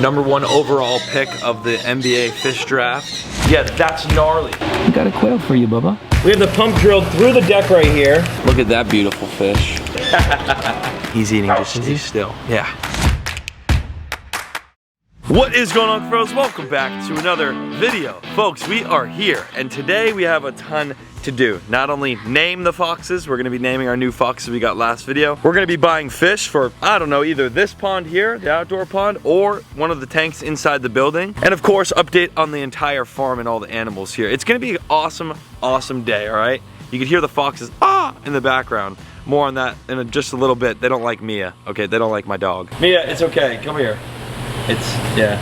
#1 overall pick of the NBA fish draft. Yeah, that's gnarly. We got a quail for you, Bubba. We have the pump drilled through the deck right here. Look at that beautiful fish. He's eating just as he's still. Yeah. What is going on, bros? Welcome back to another video. Folks, we are here, and today we have a ton to do. Not only name the foxes, we're gonna be naming our new foxes we got last video. We're gonna be buying fish for, I don't know, either this pond here, the outdoor pond, or one of the tanks inside the building. And of course, update on the entire farm and all the animals here. It's gonna be an awesome, awesome day, all right? You can hear the foxes, in the background. More on that in just a little bit. They don't like Mia, okay? They don't like my dog. Mia, it's okay, come here. Yeah.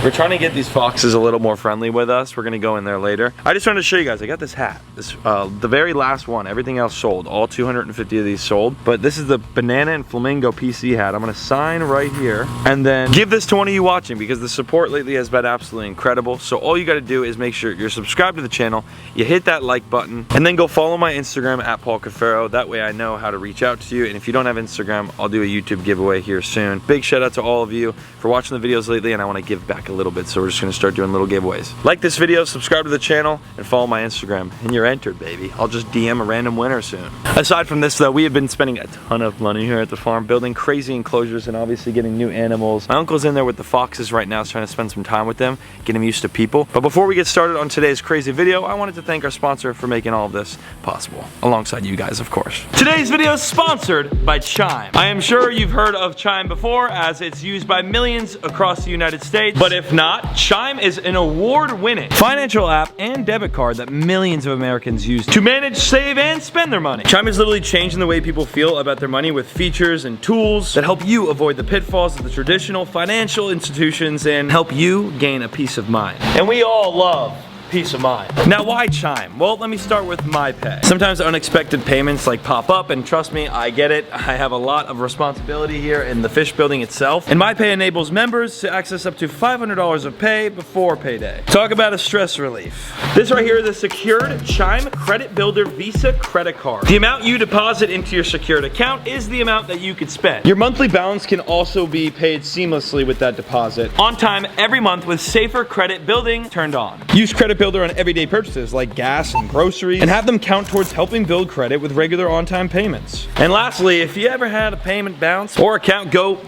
We're trying to get these foxes a little more friendly with us. We're gonna go in there later. I just wanted to show you guys, I got this hat. This, the very last one, everything else sold. All 250 of these sold. But this is the banana and flamingo PC hat. I'm gonna sign right here and then give this to one of you watching because the support lately has been absolutely incredible. So all you gotta do is make sure you're subscribed to the channel, you hit that like button, and then go follow my Instagram at Paul Cuffaro. That way I know how to reach out to you. And if you don't have Instagram, I'll do a YouTube giveaway here soon. Big shout out to all of you for watching the videos lately, and I wanna give back a little bit, so we're just gonna start doing little giveaways. Like this video, subscribe to the channel, and follow my Instagram, and you're entered, baby. I'll just DM a random winner soon. Aside from this though, we have been spending a ton of money here at the farm, building crazy enclosures and obviously getting new animals. My uncle's in there with the foxes right now, trying to spend some time with them, get him used to people. But before we get started on today's crazy video, I wanted to thank our sponsor for making all of this possible, alongside you guys, of course. Today's video is sponsored by Chime. I am sure you've heard of Chime before, as it's used by millions across the United States, but if not, Chime is an award-winning financial app and debit card that millions of Americans use to manage, save, and spend their money. Chime is literally changing the way people feel about their money with features and tools that help you avoid the pitfalls of the traditional financial institutions and help you gain a peace of mind. And we all love peace of mind. Now, why Chime? Well, let me start with MyPay. Sometimes unexpected payments like pop up, and trust me, I get it. I have a lot of responsibility here in the fish building itself, and MyPay enables members to access up to $500 of pay before payday. Talk about a stress relief. This right here is a secured Chime Credit Builder Visa credit card. The amount you deposit into your secured account is the amount that you could spend. Your monthly balance can also be paid seamlessly with that deposit on time every month with safer credit building turned on. Use Credit Builder on everyday purchases like gas and groceries, and have them count towards helping build credit with regular on-time payments. And lastly, if you ever had a payment bounce or account go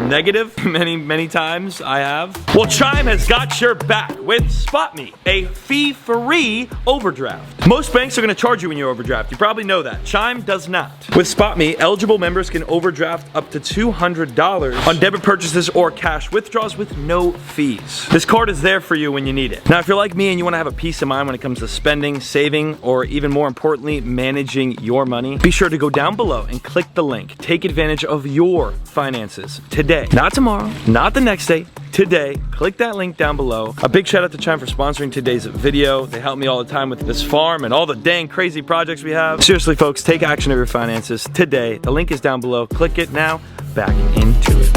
negative, many times I have, well, Chime has got your back with SpotMe, a fee-free overdraft. Most banks are going to charge you when you overdraft. You probably know that. Chime does not. With SpotMe, eligible members can overdraft up to $200 on debit purchases or cash withdrawals with no fees. This card is there for you when you need it. Now, if you're like me and you want to have a peace of mind when it comes to spending, saving, or even more importantly, managing your money, be sure to go down below and click the link. Take advantage of your finances today. Not tomorrow, not the next day, today. Click that link down below. A big shout out to Chime for sponsoring today's video. They help me all the time with this farm and all the dang crazy projects we have. Seriously, folks, take action of your finances today. The link is down below. Click it now. Back into it.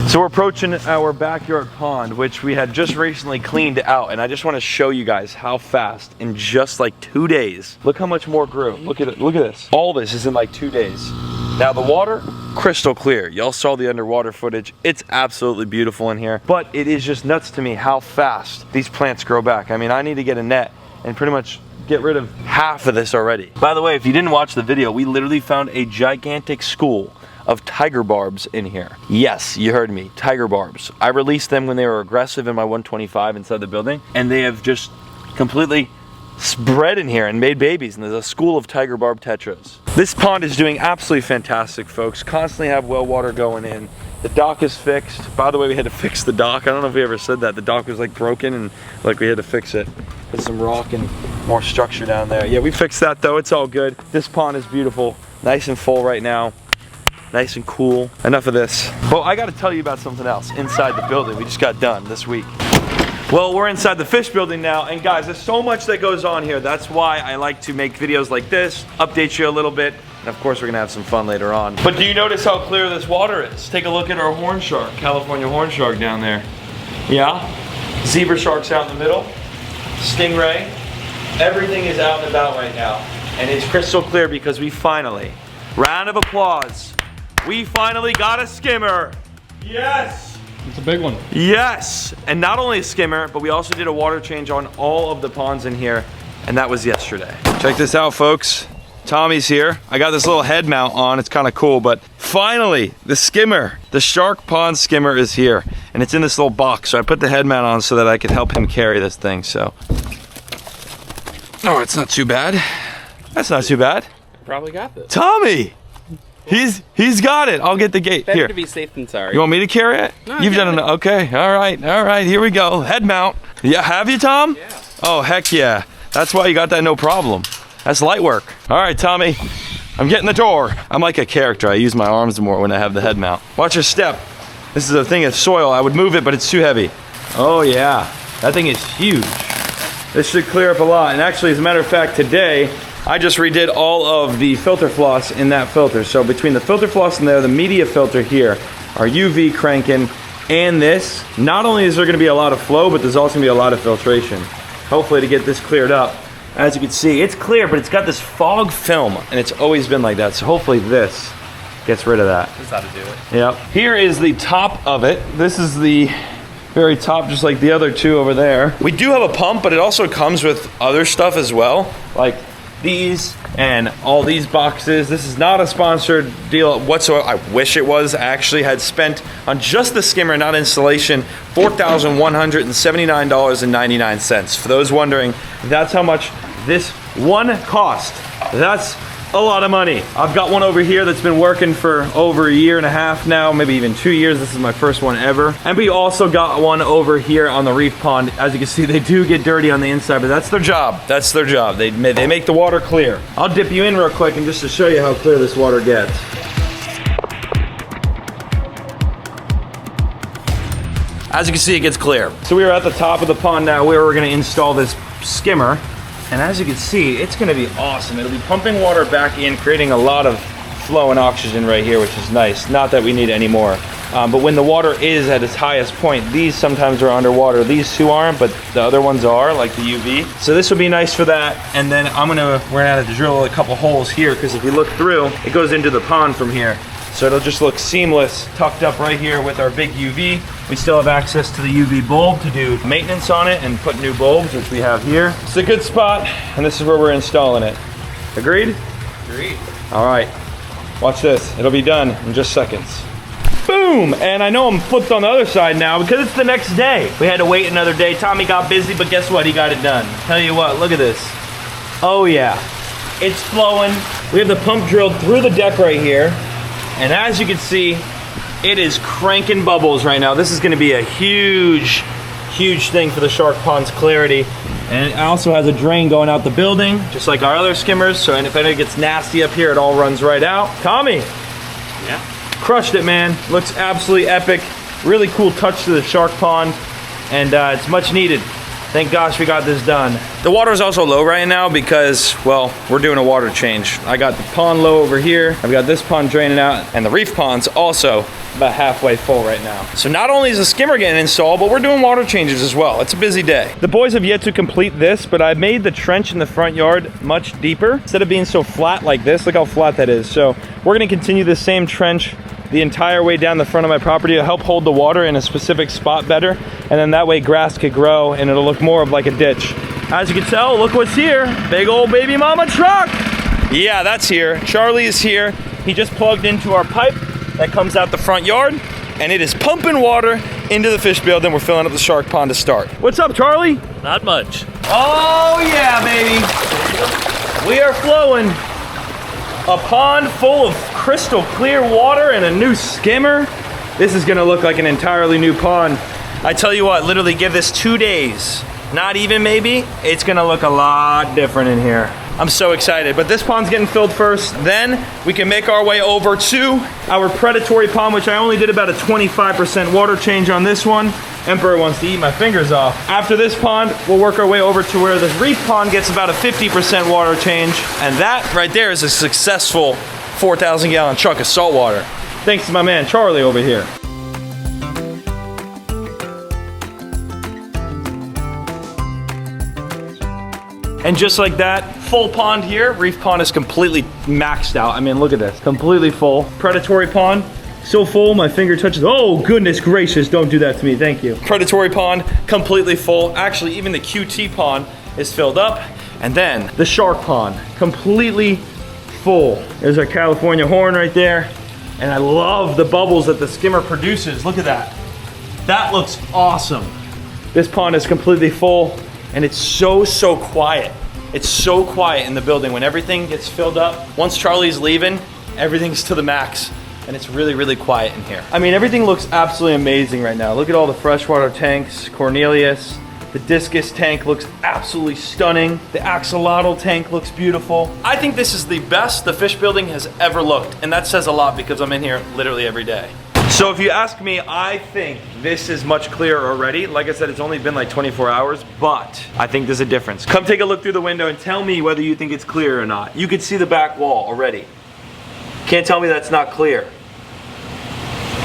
So we're approaching our backyard pond, which we had just recently cleaned out, and I just want to show you guys how fast in just like 2 days. Look how much more grew. Look at it. Look at this. All this is in like 2 days. Now the water, crystal clear. Y'all saw the underwater footage. It's absolutely beautiful in here, but it is just nuts to me how fast these plants grow back. I mean, I need to get a net and pretty much get rid of half of this already. By the way, if you didn't watch the video, we literally found a gigantic school of tiger barbs in here. Yes, you heard me, tiger barbs. I released them when they were aggressive in my 125 inside the building, and they have just completely spread in here and made babies, and there's a school of tiger barb tetras. This pond is doing absolutely fantastic, folks. Constantly have well water going in. The dock is fixed. By the way, we had to fix the dock. I don't know if we ever said that. The dock was like broken and like we had to fix it. Put some rock and more structure down there. Yeah, we fixed that though. It's all good. This pond is beautiful. Nice and full right now. Nice and cool. Enough of this. Well, I gotta tell you about something else inside the building. We just got done this week. Well, we're inside the fish building now, and guys, there's so much that goes on here. That's why I like to make videos like this, update you a little bit, and of course we're gonna have some fun later on. But do you notice how clear this water is? Take a look at our horn shark, California horn shark down there. Yeah? Zebra sharks out in the middle. Stingray. Everything is out and about right now. And it's crystal clear because we finally, round of applause, we finally got a skimmer. Yes! It's a big one. Yes, and not only a skimmer, but we also did a water change on all of the ponds in here, and that was yesterday. Check this out, folks. Tommy's here. I got this little head mount on. It's kind of cool, but finally, the skimmer, the shark pond skimmer is here, and it's in this little box. So I put the head mount on so that I could help him carry this thing, so. Oh, it's not too bad. That's not too bad. Probably got this. Tommy! He's got it. I'll get the gate. Better Here. to be safe than sorry. You want me to carry it? No, You've done it. Okay. All right. Here we go. Head mount. Yeah, have you, Tom? Yeah. Oh, heck yeah. That's why you got that no problem. That's light work. All right, Tommy. I'm getting the door. I'm like a character. I use my arms more when I have the head mount. Watch your step. This is a thing of soil. I would move it, but it's too heavy. Oh, yeah. That thing is huge. This should clear up a lot. And actually, as a matter of fact, today, I just redid all of the filter floss in that filter. So between the filter floss in there, the media filter here, our UV cranking, and this, not only is there gonna be a lot of flow, but there's also gonna be a lot of filtration. Hopefully to get this cleared up. As you can see, it's clear, but it's got this fog film, and it's always been like that. So hopefully this gets rid of that. That's how to do it. Yep. Here is the top of it. This is the very top, just like the other two over there. We do have a pump, but it also comes with other stuff as well, like these and all these boxes. This is not a sponsored deal whatsoever. I wish it was. I actually had spent on just the skimmer, not installation, $4,179.99. For those wondering, that's how much this one cost. That's a lot of money. I've got one over here that's been working for over a year and a half now, maybe even 2 years. This is my first one ever. And we also got one over here on the reef pond. As you can see, they do get dirty on the inside, but that's their job. That's their job. They make the water clear. I'll dip you in real quick and just to show you how clear this water gets. As you can see, it gets clear. So we are at the top of the pond now where we're gonna install this skimmer. And as you can see, it's gonna be awesome. It'll be pumping water back in, creating a lot of flow and oxygen right here, which is nice. Not that we need any more. But when the water is at its highest point, these sometimes are underwater. These two aren't, but the other ones are, like the UV. So this will be nice for that. And then we're gonna have to drill a couple holes here, because if you look through, it goes into the pond from here. So it'll just look seamless, tucked up right here with our big UV. We still have access to the UV bulb to do maintenance on it and put new bulbs, which we have here. It's a good spot, and this is where we're installing it. Agreed? Agreed. All right, watch this. It'll be done in just seconds. Boom! And I know I'm flipped on the other side now because it's the next day. We had to wait another day. Tommy got busy, but guess what? He got it done. Tell you what, look at this. Oh yeah, it's flowing. We have the pump drilled through the deck right here. And as you can see, it is cranking bubbles right now. This is gonna be a huge, huge thing for the shark pond's clarity. And it also has a drain going out the building, just like our other skimmers. So and if anything gets nasty up here, it all runs right out. Tommy. Yeah. Crushed it, man. Looks absolutely epic. Really cool touch to the shark pond. And it's much needed. Thank gosh we got this done. The water is also low right now because, well, we're doing a water change. I got the pond low over here. I've got this pond draining out, and the reef pond's also about halfway full right now. So not only is the skimmer getting installed, but we're doing water changes as well. It's a busy day. The boys have yet to complete this, but I made the trench in the front yard much deeper. Instead of being so flat like this, look how flat that is. So we're gonna continue the same trench the entire way down the front of my property to help hold the water in a specific spot better, and then that way grass could grow and it'll look more of like a ditch. As you can tell, look what's here. Big old baby mama truck. Yeah, that's here. Charlie is here. He just plugged into our pipe that comes out the front yard, and it is pumping water into the fish building. We're filling up the shark pond to start. What's up, Charlie? Not much. Oh yeah, baby. We are flowing. A pond full of crystal clear water and a new skimmer. This is gonna look like an entirely new pond. I tell you what, literally give this 2 days, not even maybe, it's gonna look a lot different in here. I'm so excited, but this pond's getting filled first. Then we can make our way over to our Predatory pond, which I only did about a 25% water change on this one. Emperor wants to eat my fingers off. After this pond, we'll work our way over to where the reef pond gets about a 50% water change. And that right there is a successful 4,000 gallon truck of salt water. Thanks to my man Charlie over here. And just like that, full pond here. Reef pond is completely maxed out. I mean, look at this, completely full. Predatory pond, So full, my finger touches. Oh, goodness gracious, don't do that to me, thank you. Predatory pond, completely full. Actually, even the QT pond is filled up. And then the shark pond, completely full. There's our California horn right there. And I love the bubbles that the skimmer produces. Look at that. That looks awesome. This pond is completely full and it's so quiet. It's so quiet in the building when everything gets filled up. Once Charlie's leaving, everything's to the max and it's really quiet in here. I mean, everything looks absolutely amazing right now. Look at all the freshwater tanks, Cornelius. The discus tank looks absolutely stunning. The axolotl tank looks beautiful. I think this is the best the fish building has ever looked, and that says a lot because I'm in here literally every day. So if you ask me, I think this is much clearer already. Like I said, it's only been like 24 hours, but I think there's a difference. Come take a look through the window and tell me whether you think it's clear or not. You can see the back wall already. Can't tell me that's not clear.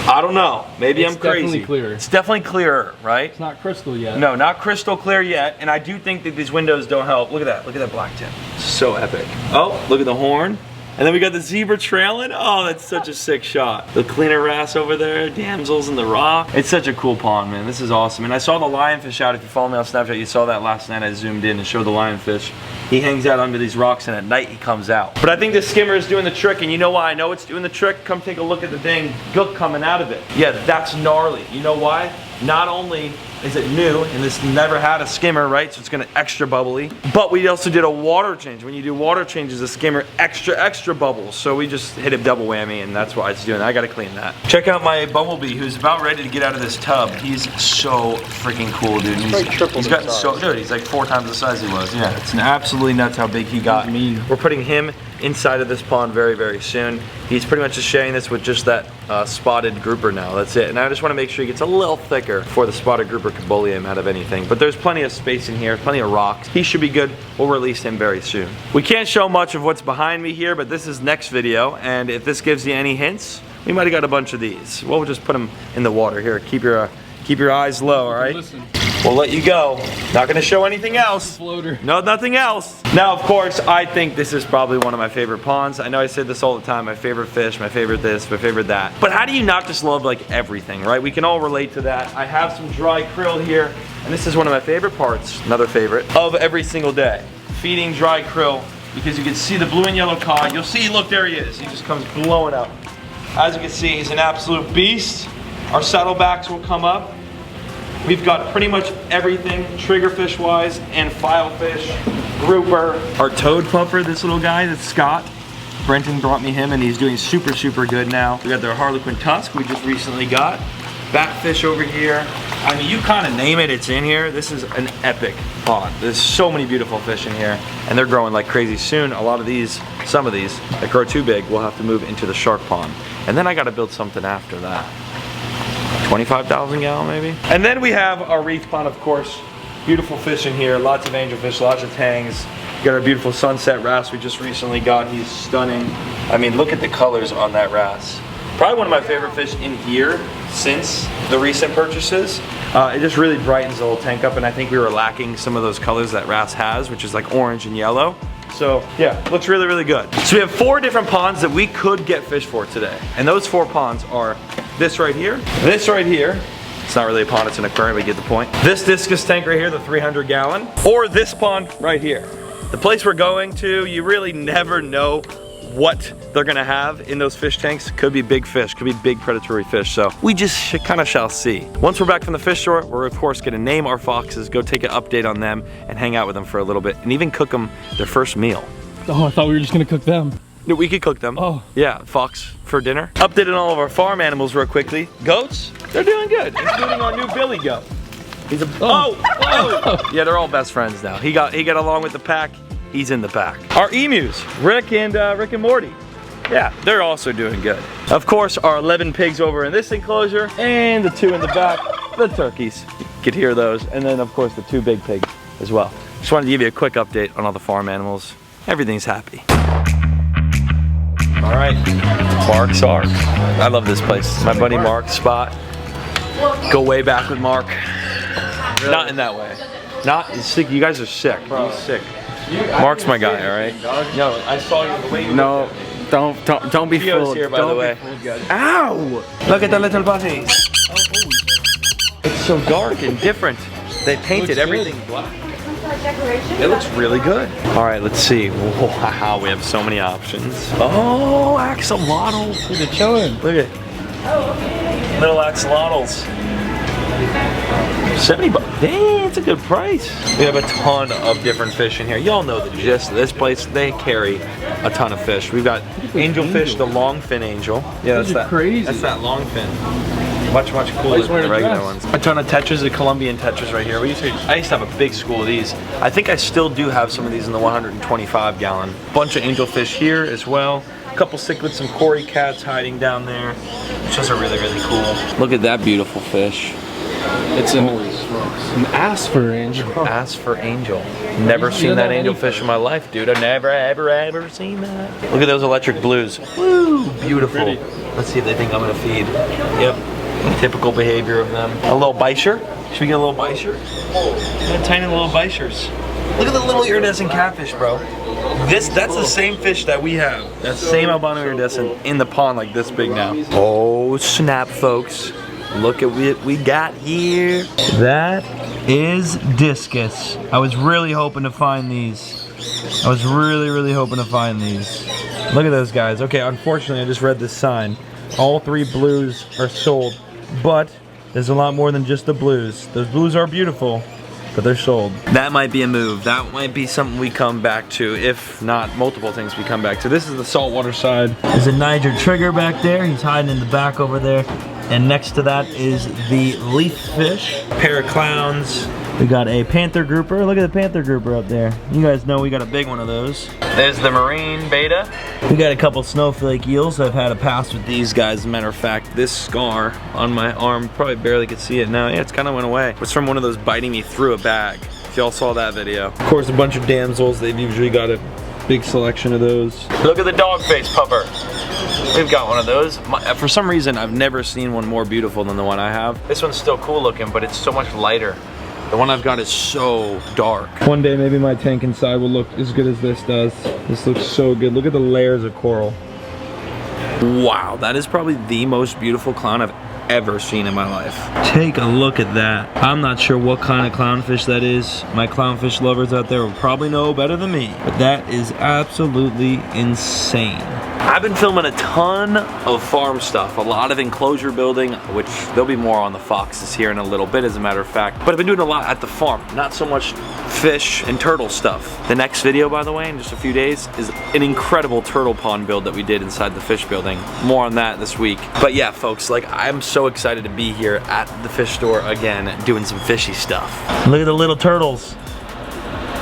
I don't know. Maybe I'm crazy. It's definitely clearer. It's definitely clearer, right? It's not crystal yet. No, not crystal clear yet. And I do think that these windows don't help. Look at that. Look at that black tip. So epic. Oh, look at the horn. And then we got the zebra trailing. Oh, that's such a sick shot. The cleaner wrasse over there, damsels in the rock. It's such a cool pond, man. This is awesome. And I saw the lionfish out. If you follow me on Snapchat, you saw that last night. I zoomed in and showed the lionfish. He hangs out under these rocks and at night he comes out. But I think the skimmer is doing the trick, and you know why I know it's doing the trick? Come take a look at the dang gook coming out of it. Yeah, that's gnarly. You know why? Not only is it new, and this never had a skimmer, right? So it's gonna extra bubbly. But we also did a water change. When you do water changes, the skimmer extra bubbles. So we just hit a double whammy, and that's why it's doing that. I gotta clean that. Check out my bumblebee, who's about ready to get out of this tub. He's so freaking cool, dude. He's gotten so, dude, he's like 4 times the size he was. Yeah, it's absolutely nuts how big he got. We're putting him inside of this pond very soon. He's pretty much just sharing this with just that spotted grouper now. That's it. And I just want to make sure he gets a little thicker before the spotted grouper can bully him out of anything. But there's plenty of space in here, plenty of rocks. He should be good. We'll release him very soon. We can't show much of what's behind me here, but this is next video. And if this gives you any hints, we might have got a bunch of these. We'll just put them in the water here. Keep your eyes low, all right? Listen. We'll let you go. Not gonna show anything else. Floater. No, nothing else. Now, of course, I think this is probably one of my favorite ponds. I know I say this all the time, my favorite fish, my favorite this, my favorite that. But how do you not just love like everything, right? We can all relate to that. I have some dry krill here, and this is one of my favorite parts, another favorite, of every single day. Feeding dry krill, because you can see the blue and yellow cod. You'll see, look, there he is. He just comes blowing up. As you can see, he's an absolute beast. Our saddlebacks will come up. We've got pretty much everything, triggerfish wise and filefish, grouper. Our toad puffer, this little guy, that's Scott. Brenton brought me him and he's doing super good now. We got the Harlequin tusk we just recently got. Batfish over here. I mean, you kind of name it, it's in here. This is an epic pond. There's so many beautiful fish in here and they're growing like crazy soon. A lot of these, some of these that grow too big will have to move into the shark pond. And then I got to build something after that. 25,000 gallon maybe. And then we have our reef pond, of course. Beautiful fish in here, lots of angelfish, lots of tangs. We got our beautiful sunset wrasse we just recently got. He's stunning. I mean, look at the colors on that wrasse. Probably one of my favorite fish in here since the recent purchases. It just really brightens the whole tank up, and I think we were lacking some of those colors that wrasse has, which is like orange and yellow. So yeah, looks really good. So we have 4 different ponds that we could get fish for today. And those 4 ponds are this right here, it's not really a pond, it's an aquarium, but you get the point. This discus tank right here, the 300 gallon, or this pond right here. The place we're going to, you really never know what they're gonna have in those fish tanks. Could be big fish, could be big predatory fish, so we just kind of shall see. Once we're back from the fish store, we're of course gonna name our foxes, go take an update on them, and hang out with them for a little bit, and even cook them their first meal. Oh, I thought we were just gonna cook them. No, we could cook them. Oh. Yeah, fox for dinner. Updated all of our farm animals real quickly. Goats, they're doing good, including our new Billy goat. He's a, oh. Yeah, they're all best friends now. He got along with the pack. He's in the pack. Our emus, Rick and Morty. Yeah, they're also doing good. Of course, our 11 pigs over in this enclosure, and the 2 in the back, the turkeys. You could hear those. And then of course the 2 big pigs as well. Just wanted to give you a quick update on all the farm animals. Everything's happy. All right, Mark's Ark. I love this place. My buddy Mark's spot. Go way back with Mark. Really? Not in that way. Not sick. You guys are sick. He's sick. Mark's my guy, all right? No, I saw you the way you No, don't be P.O.'s fooled. here, by the way. Ow! Look at the little bodies. It's so dark and different. They painted everything black. It looks really good. All right, let's see. Wow, we have so many options. Oh, axolotl. Look at chilling. Look at little axolotls. 70 bucks. Dang, it's a good price. We have a ton of different fish in here. Y'all know the gist of this place. They carry a ton of fish. We've got angelfish, the longfin angel. Yeah, that's that. Crazy. That's that longfin. Much cooler than the regular ones. A ton of tetras, the Colombian tetras right here. I used to have a big school of these. I think I still do have some of these in the 125 gallon. Bunch of angelfish here as well. A couple cichlids, some cory cats hiding down there. Which is really cool. Look at that beautiful fish. It's an ass for angel. Ass for angel. Never seen that angelfish in my life, dude. I've never ever seen that. Look at those electric blues. Woo, beautiful. Let's see if they think I'm gonna feed. Yep. Typical behavior of them. A little bisher. Should we get a little bisher? Yeah, tiny little bishers. Look at the little iridescent catfish, bro. That's the same fish that we have. That same albino iridescent in the pond like this big now. Oh snap, folks. Look at what we got here. That is discus. I was really hoping to find these. I was really hoping to find these. Look at those guys. Okay, unfortunately I just read this sign. All 3 blues are sold, but there's a lot more than just the blues. Those blues are beautiful, but they're sold. That might be a move. That might be something we come back to, if not multiple things we come back to. This is the saltwater side. There's a Niger trigger back there. He's hiding in the back over there. And next to that is the leaf fish. Pair of clowns. We got a panther grouper. Look at the panther grouper up there. You guys know we got a big one of those. There's the marine beta. We got a couple snowflake eels. I've had a pass with these guys. As a matter of fact, this scar on my arm, probably barely could see it now. Yeah, it's kind of went away. It's from one of those biting me through a bag. If y'all saw that video. Of course, a bunch of damsels. They've usually got a big selection of those. Look at the dog face pupper. We've got one of those. For some reason, I've never seen one more beautiful than the one I have. This one's still cool looking, but it's so much lighter. The one I've got is so dark. One day, maybe my tank inside will look as good as this does. This looks so good. Look at the layers of coral. Wow, that is probably the most beautiful clown I've ever seen in my life. Take a look at that. I'm not sure what kind of clownfish that is. My clownfish lovers out there will probably know better than me. But that is absolutely insane. I've been filming a ton of farm stuff, a lot of enclosure building, which there'll be more on the foxes here in a little bit as a matter of fact, but I've been doing a lot at the farm, not so much fish and turtle stuff. The next video, by the way, in just a few days, is an incredible turtle pond build that we did inside the fish building. More on that this week. But yeah, folks, like I'm so excited to be here at the fish store again, doing some fishy stuff. Look at the little turtles.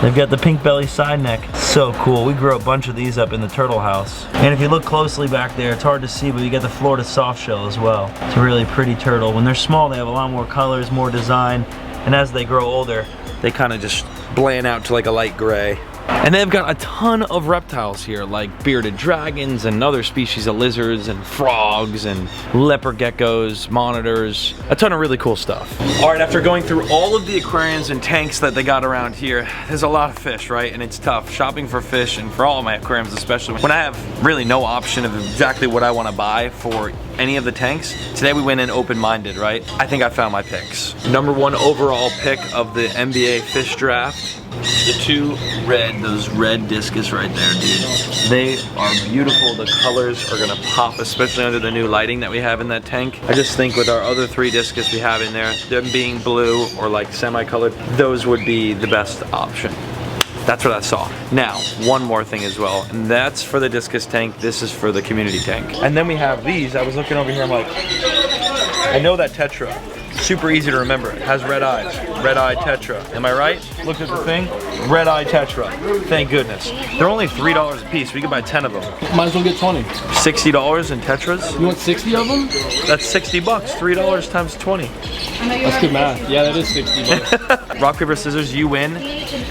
They've got the pink belly side neck. So cool. We grew a bunch of these up in the turtle house. And if you look closely back there, it's hard to see, but you get the Florida soft shell as well. It's a really pretty turtle. When they're small, they have a lot more colors, more design. And as they grow older, they kind of just bland out to like a light gray. And they've got a ton of reptiles here, like bearded dragons and other species of lizards and frogs and leopard geckos, monitors, a ton of really cool stuff. All right, after going through all of the aquariums and tanks that they got around here, there's a lot of fish, right? And it's tough shopping for fish, and for all of my aquariums especially, when I have really no option of exactly what I want to buy for any of the tanks. Today we went in open-minded, right? I think I found my picks. #1 overall pick of the NBA fish draft. The 2 red, those red discus right there, dude. They are beautiful. The colors are gonna pop, especially under the new lighting that we have in that tank. I just think with our other 3 discus we have in there, them being blue or like semi-colored, those would be the best option. That's what I saw. Now, one more thing as well, and that's for the discus tank. This is for the community tank. And then we have these. I was looking over here, I'm like, I know that tetra. Super easy to remember. It has red eyes. Red eye tetra. Am I right? Look at the thing. Red eye tetra. Thank goodness. They're only $3 a piece. We could buy 10 of them. Might as well get 20. $60 in tetras? You want 60 of them? That's 60 bucks. $3 times 20. That's good math. Yeah, that is 60 bucks. Rock, paper, scissors, you win.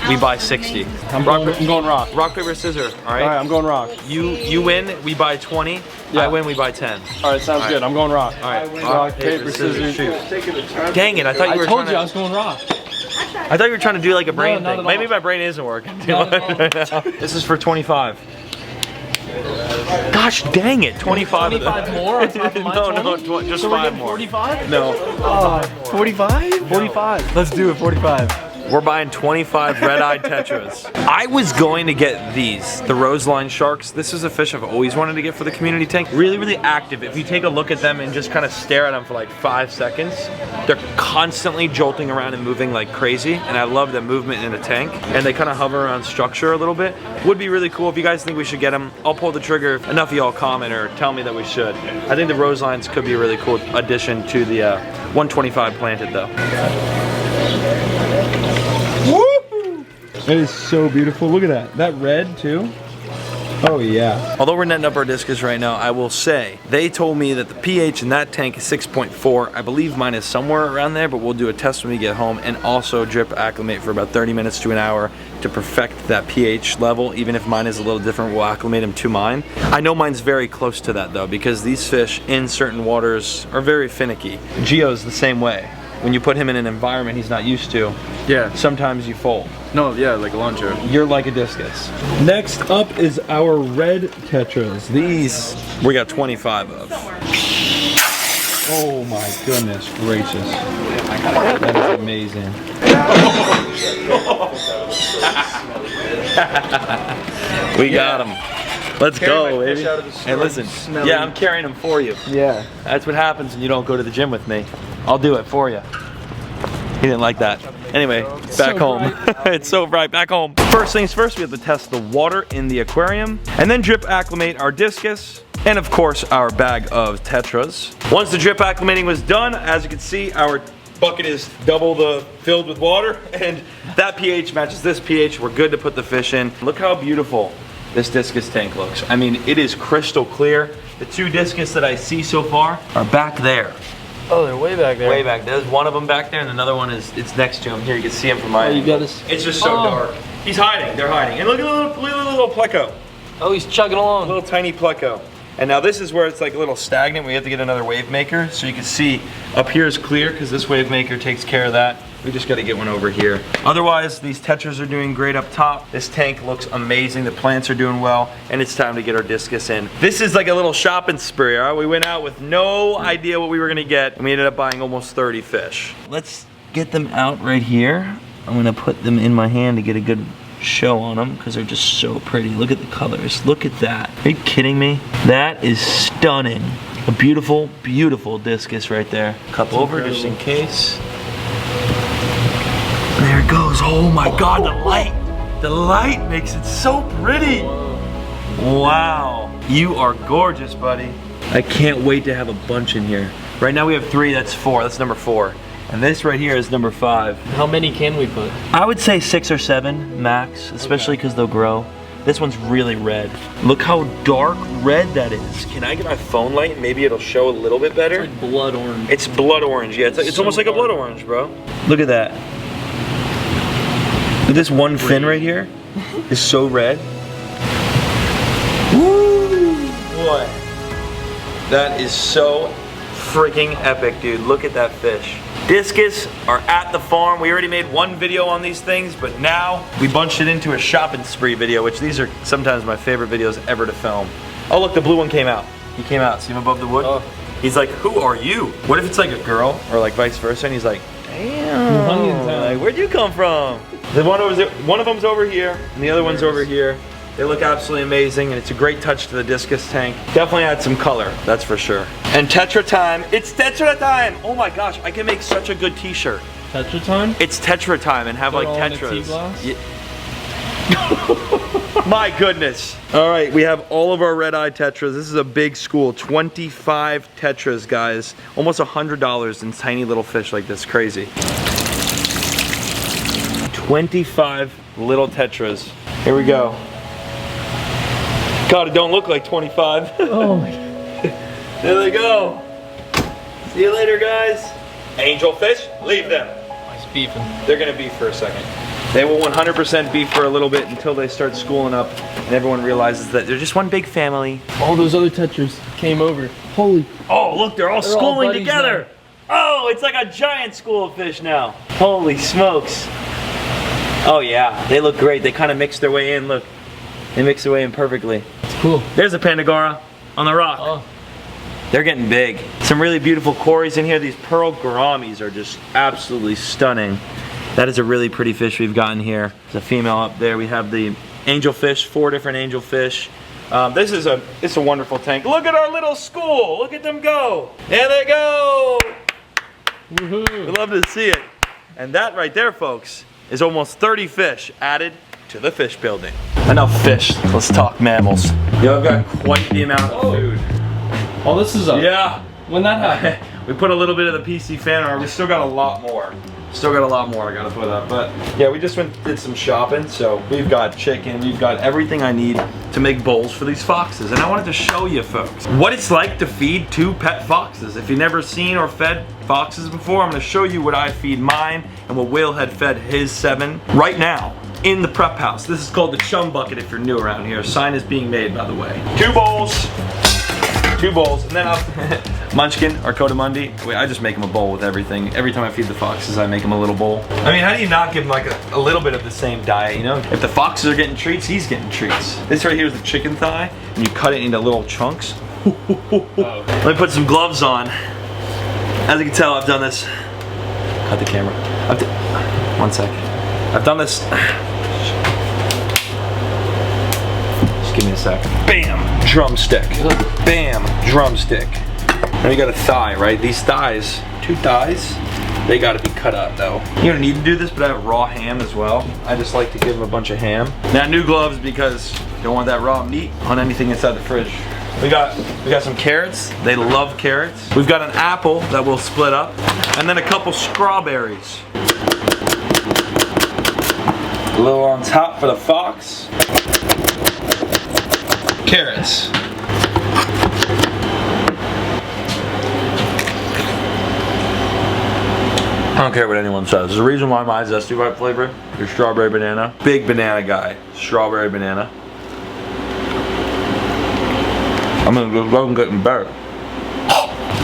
We buy 60. I'm going rock. Rock, paper, scissors, all right? All right, I'm going rock. You win, we buy 20. Yeah. I win, we buy 10. All right, sounds good. I'm going rock. All right. Rock, paper, scissors, shoot. Dang it, I thought you were I was going rock. I thought you were trying to do like a brain not thing. at Maybe all. my brain isn't working. This is for 25. Gosh dang it, 25 of them. 25 more on top of my No, 20? just So we're 5 getting more. 45? No. 45? 45. Let's do it, 45. We're buying 25 red-eyed tetras. I was going to get these, the roseline sharks. This is a fish I've always wanted to get for the community tank. Really, really active. If you take a look at them and just kind of stare at them for like 5 seconds, they're constantly jolting around and moving like crazy. And I love the movement in a tank. And they kind of hover around structure a little bit. Would be really cool. If you guys think we should get them, I'll pull the trigger if enough of y'all comment or tell me that we should. I think the roselines could be a really cool addition to the 125 planted though. That is so beautiful. Look at that. That red too. Oh yeah. Although we're netting up our discus right now, I will say, they told me that the pH in that tank is 6.4. I believe mine is somewhere around there, but we'll do a test when we get home and also drip acclimate for about 30 minutes to an hour to perfect that pH level. Even if mine is a little different, we'll acclimate them to mine. I know mine's very close to that though, because these fish in certain waters are very finicky. Geo's the same way. When you put him in an environment he's not used to, Yeah. sometimes you fold. No, yeah, like a lawn chair. You're like a discus. Next up is our red tetras. These, we got 25 of. Oh my goodness gracious. That is amazing. We got him. Let's go, baby. Hey, listen. Smelly. Yeah, I'm carrying them for you. Yeah. That's what happens when you don't go to the gym with me. I'll do it for you. He didn't like that. Anyway, back home. It's so bright, back home. First things first, we have to test the water in the aquarium and then drip acclimate our discus and of course our bag of tetras. Once the drip acclimating was done, as you can see, our bucket is double the filled with water and that pH matches this pH. We're good to put the fish in. Look how beautiful this discus tank looks. I mean, it is crystal clear. The 2 discus that I see so far are back there. Oh, they're way back there. Way back. There's one of them back there, and another one it's next to him. Here, you can see him from my Oh, you angle. got us. It's just so dark. He's hiding. They're hiding. And look at the little pleco. Oh, he's chugging along. Little tiny pleco. And now this is where it's like a little stagnant. We have to get another wave maker. So you can see up here is clear because this wave maker takes care of that. We just got to get one over here. Otherwise, these tetras are doing great up top. This tank looks amazing. The plants are doing well. And it's time to get our discus in. This is like a little shopping spree, all right? We went out with no idea what we were going to get. And we ended up buying almost 30 fish. Let's get them out right here. I'm going to put them in my hand to get a good show on them because they're just so pretty. Look at the colors. Look at that. Are you kidding me? That is stunning. A beautiful, beautiful discus right there. Cup over just in case. There it goes. Oh my God, the light. The light makes it so pretty. Wow. You are gorgeous, buddy. I can't wait to have a bunch in here. Right now we have 3, that's 4. That's number 4. And this right here is number 5. How many can we put? I would say 6 or 7 max, especially because they'll grow. This one's really red. Look how dark red that is. Can I get my phone light and maybe it'll show a little bit better? It's like blood orange. It's blood orange, yeah. It's So almost like a blood orange, bro. Look at that. Look at this one fin right here. It's so red. Woo! Boy. That is so freaking epic, dude. Look at that fish. Discus are at the farm. We already made 1 video on these things, but now we bunched it into a shopping spree video, which these are sometimes my favorite videos ever to film. Oh look, the blue one came out. He came out, see him above the wood? Oh. He's like, who are you? What if it's like a girl or like vice versa and he's like, damn, like, where'd you come from? The one of them's over here and the other one's over here. They look absolutely amazing and it's a great touch to the discus tank. Definitely add some color, that's for sure. And Tetra time, it's Tetra time! Oh my gosh, I can make such a good t-shirt. Tetra time? It's Tetra time and have Put like all in a Tetras. tea glass? Yeah. My goodness. All right, we have all of our red-eye Tetras. This is a big school, 25 Tetras, guys. Almost $100 in tiny little fish like this, crazy. 25 little Tetras. Here we go. God, it don't look like 25. Oh my. There they go. See you later, guys. Angelfish, leave them. He's beefing. They're gonna beef for a second. They will 100% beef for a little bit until they start schooling up and everyone realizes that they're just one big family. All those other tetras came over. Holy. Oh, look, they're all They're schooling all buddies together. Oh, it's like a giant school of fish now. Holy smokes. Oh yeah, they look great. They kind of mix their way in, look. They mix away in perfectly. It's cool. There's a Pandagora on the rock. Oh. They're getting big. Some really beautiful quarries in here. These pearl gouramis are just absolutely stunning. That is a really pretty fish we've gotten here. There's a female up there. We have the angelfish, 4 different angelfish. It's a wonderful tank. Look at our little school. Look at them go. There they go. Woohoo. We love to see it. And that right there, folks, is almost 30 fish added to the fish building. Enough fish. Let's talk mammals. Yo, I've got quite the amount of food. Oh, this is a... Yeah. When that happened? We put a little bit of the PC fan on. We still got a lot more. Still got a lot more I gotta put up. But yeah, we just did some shopping. So we've got chicken. We've got everything I need to make bowls for these foxes. And I wanted to show you folks what it's like to feed 2 pet foxes. If you've never seen or fed foxes before, I'm gonna show you what I feed mine and what Will had fed his 7 right now in the prep house. This is called the chum bucket if you're new around here. A sign is being made, by the way. 2 bowls. 2 bowls, and then Munchkin or Codamundi. Wait, I just make him a bowl with everything. Every time I feed the foxes, I make him a little bowl. I mean, how do you not give him like a little bit of the same diet, you know? If the foxes are getting treats, he's getting treats. This right here is the chicken thigh, and you cut it into little chunks. Let me put some gloves on. As you can tell, I've done this. Cut the camera. 1 second. I've done this. Give me a sec. Bam! Drumstick. Bam! Drumstick. Now you got a thigh, right? These thighs, 2 thighs, they gotta be cut up though. You don't need to do this, but I have raw ham as well. I just like to give them a bunch of ham. Now new gloves because you don't want that raw meat on anything inside the fridge. We got some carrots. They love carrots. We've got an apple that we'll split up, and then a couple strawberries. A little on top for the fox. Carrots. I don't care what anyone says. There's a reason why my Zesty Bite flavor is strawberry banana. Big banana guy. Strawberry banana. I'm gonna go and get better.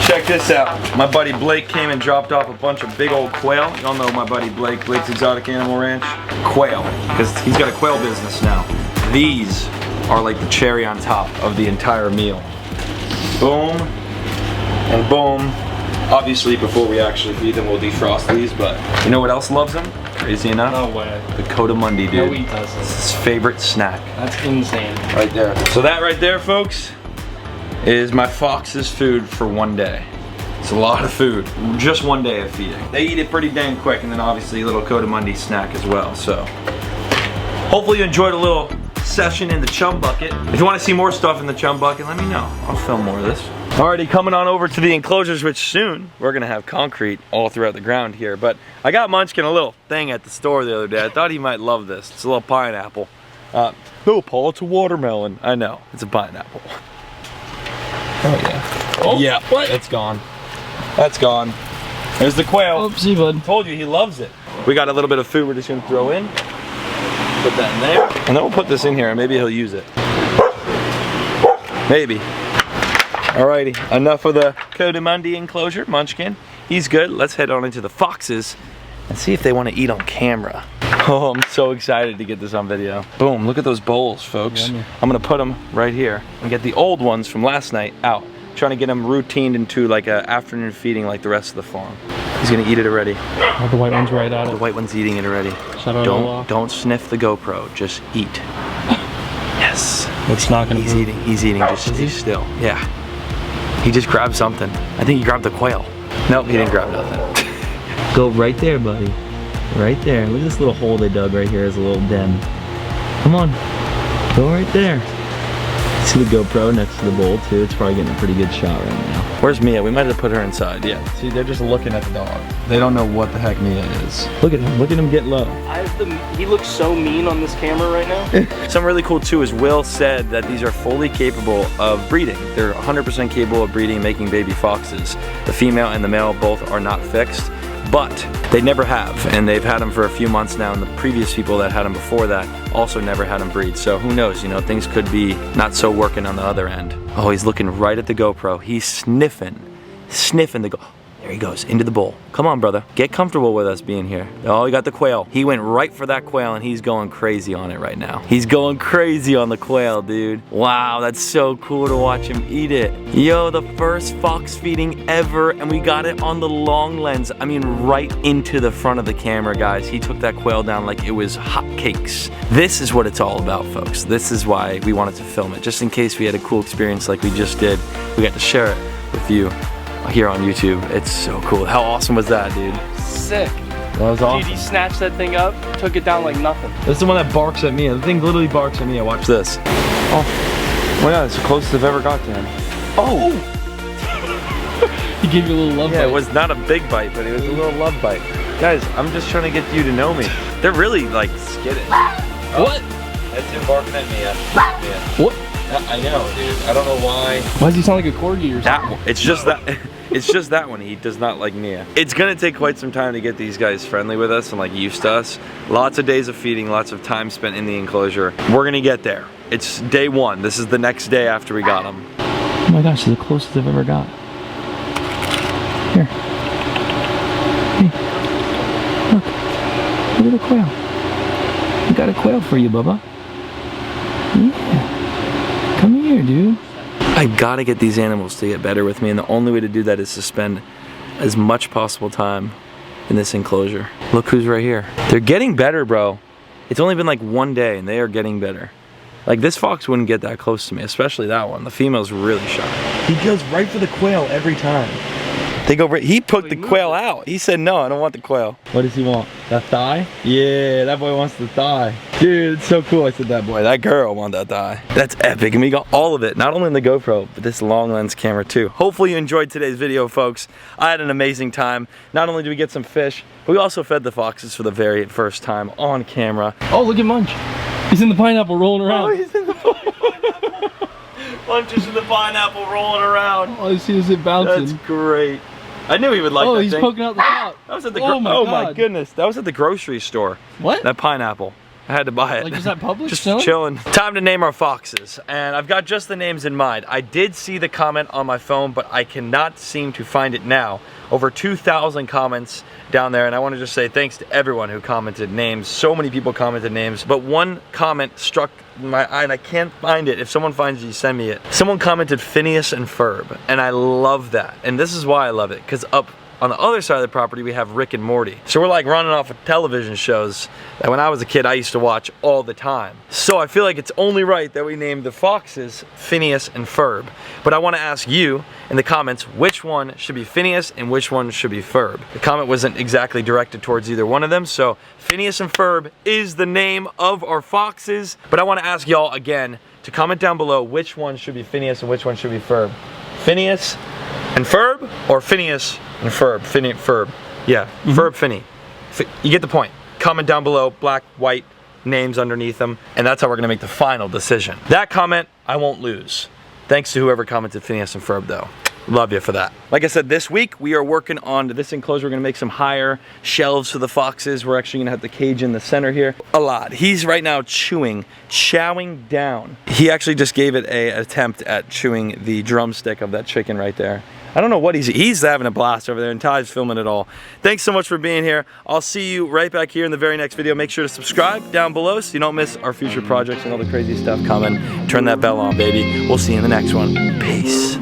Check this out. My buddy Blake came and dropped off a bunch of big old quail. Y'all know my buddy Blake, Blake's Exotic Animal Ranch. Quail, because he's got a quail business now. These are like the cherry on top of the entire meal. Boom and boom. Obviously before we actually feed them we'll defrost these, but you know what else loves them? Crazy enough? No way. The Codamundi, dude. No, he doesn't. It's his favorite snack. That's insane. Right there. So that right there, folks, is my fox's food for 1 day. It's a lot of food. Just 1 day of feeding. They eat it pretty dang quick, and then obviously a little Codamundi snack as well. So hopefully you enjoyed a little session in the chum bucket. If you want to see more stuff in the chum bucket, let me know. I'll film more of this. Alrighty, coming on over to the enclosures, which soon we're gonna have concrete all throughout the ground here. But I got Munchkin a little thing at the store the other day. I thought he might love this. It's a little pineapple. No, Paul, it's a watermelon. I know, it's a pineapple. Oh yeah. Oh, yeah, what? It's gone. That's gone. There's the quail. Oopsie, bud. Told you, he loves it. We got a little bit of food we're just gonna throw in. Put that in there. And then we'll put this in here and maybe he'll use it. Maybe. Alrighty, enough of the Codamundi enclosure, Munchkin. He's good. Let's head on into the foxes and see if they want to eat on camera. Oh, I'm so excited to get this on video. Boom, look at those bowls, folks. Yummy. I'm gonna put them right here and get the old ones from last night out. Trying to get them routined into like an afternoon feeding like the rest of the farm. He's gonna eat it already. Oh, the white one's right at it. The white one's eating it already. Don't sniff the GoPro, just eat. Yes. It's not gonna He's eating, just stay still. Yeah. He just grabbed something. I think he grabbed the quail. Nope, he didn't grab nothing. Go right there, buddy. Right there. Look at this little hole they dug right here as a little den. Come on. Go right there. See the GoPro next to the bowl too? It's probably getting a pretty good shot right now. Where's Mia? We might have put her inside. Yeah. See, they're just looking at the dog. They don't know what the heck Mia is. Look at him. Look at him get low. He looks so mean on this camera right now. Something really cool too is Will said that these are fully capable of breeding. They're 100% capable of breeding, making baby foxes. The female and the male both are not fixed, but they never have, and they've had them for a few months now, and the previous people that had them before that also never had them breed. So who knows, you know, things could be not so working on the other end. Oh, he's looking right at the GoPro. He's sniffing the There he goes, into the bowl. Come on, brother. Get comfortable with us being here. Oh, he got the quail. He went right for that quail, and he's going crazy on it right now. He's going crazy on the quail, dude. Wow, that's so cool to watch him eat it. Yo, the first fox feeding ever, and we got it on the long lens. I mean, right into the front of the camera, guys. He took that quail down like it was hotcakes. This is what it's all about, folks. This is why we wanted to film it. Just in case we had a cool experience like we just did, we got to share it with you here on YouTube. It's so cool. How awesome was that, dude? Sick. That was awesome. Dude, he snatched that thing up, took it down like nothing. This is the one that barks at me. The thing literally barks at me. Watch this. Oh my god, it's the closest I've ever got to him. Oh! He gave you a little love bite. Yeah, it was not a big bite, but it was a little love bite. Guys, I'm just trying to get you to know me. They're really like skittish. What? That's him barking at me. Yeah. What? I know, dude. I don't know why. Why does he sound like a corgi or something? That one. It's just that. It's just that one. He does not like Nia. It's gonna take quite some time to get these guys friendly with us and like used to us. Lots of days of feeding, lots of time spent in the enclosure. We're gonna get there. It's day one. This is the next day after we got them. Oh my gosh, it's the closest I've ever got. Here. Hey. Look at the quail. We got a quail for you, Bubba. Yeah. Come here, dude. I gotta get these animals to get better with me, and the only way to do that is to spend as much possible time in this enclosure. Look who's right here. They're getting better, bro. It's only been like one day, and they are getting better. Like, this fox wouldn't get that close to me, especially that one. The female's really shy. He goes right for the quail every time. They go right, he poked the quail out. He said, no, I don't want the quail. What does he want? That thigh? Yeah, that boy wants the thigh. Dude, it's so cool. I said that boy, that girl wanted that thigh. That's epic, and we got all of it. Not only in the GoPro, but this long lens camera too. Hopefully you enjoyed today's video, folks. I had an amazing time. Not only did we get some fish, but we also fed the foxes for the very first time on camera. Oh, look at Munch. He's in the pineapple rolling around. Oh, he's in the pineapple. Munch is in the pineapple rolling around. All I see is it bouncing. That's great. I knew he would like that. Oh, he's thing. poking out the top. That was at the oh my goodness. That was at the grocery store. What? That pineapple. I had to buy it. Like, is that public? Just chilling. Time to name our foxes, and I've got just the names in mind. I did see the comment on my phone, but I cannot seem to find it now. Over 2,000 comments down there, and I want to just say thanks to everyone who commented names. So many people commented names, but one comment struck my eye, and I can't find it. If someone finds it, send me it. Someone commented Phineas and Ferb, and I love that. And this is why I love it, because up on the other side of the property, we have Rick and Morty. So we're like running off of television shows that when I was a kid, I used to watch all the time. So I feel like it's only right that we name the foxes Phineas and Ferb. But I want to ask you in the comments, which one should be Phineas and which one should be Ferb? The comment wasn't exactly directed towards either one of them, so Phineas and Ferb is the name of our foxes. But I want to ask y'all again to comment down below which one should be Phineas and which one should be Ferb. Phineas and Ferb, or Phineas and Ferb? Ferb. Yeah, Ferb, Finny. You get the point. Comment down below, black, white, names underneath them, and that's how we're gonna make the final decision. That comment, I won't lose. Thanks to whoever commented Phineas and Ferb though. Love you for that. Like I said, this week we are working on this enclosure. We're gonna make some higher shelves for the foxes. We're actually gonna have the cage in the center here. A lot. He's right now chowing down. He actually just gave it an attempt at chewing the drumstick of that chicken right there. I don't know what he's having a blast over there, and Ty's filming it all. Thanks so much for being here. I'll see you right back here in the very next video. Make sure to subscribe down below so you don't miss our future projects and all the crazy stuff coming. Turn that bell on, baby. We'll see you in the next one. Peace.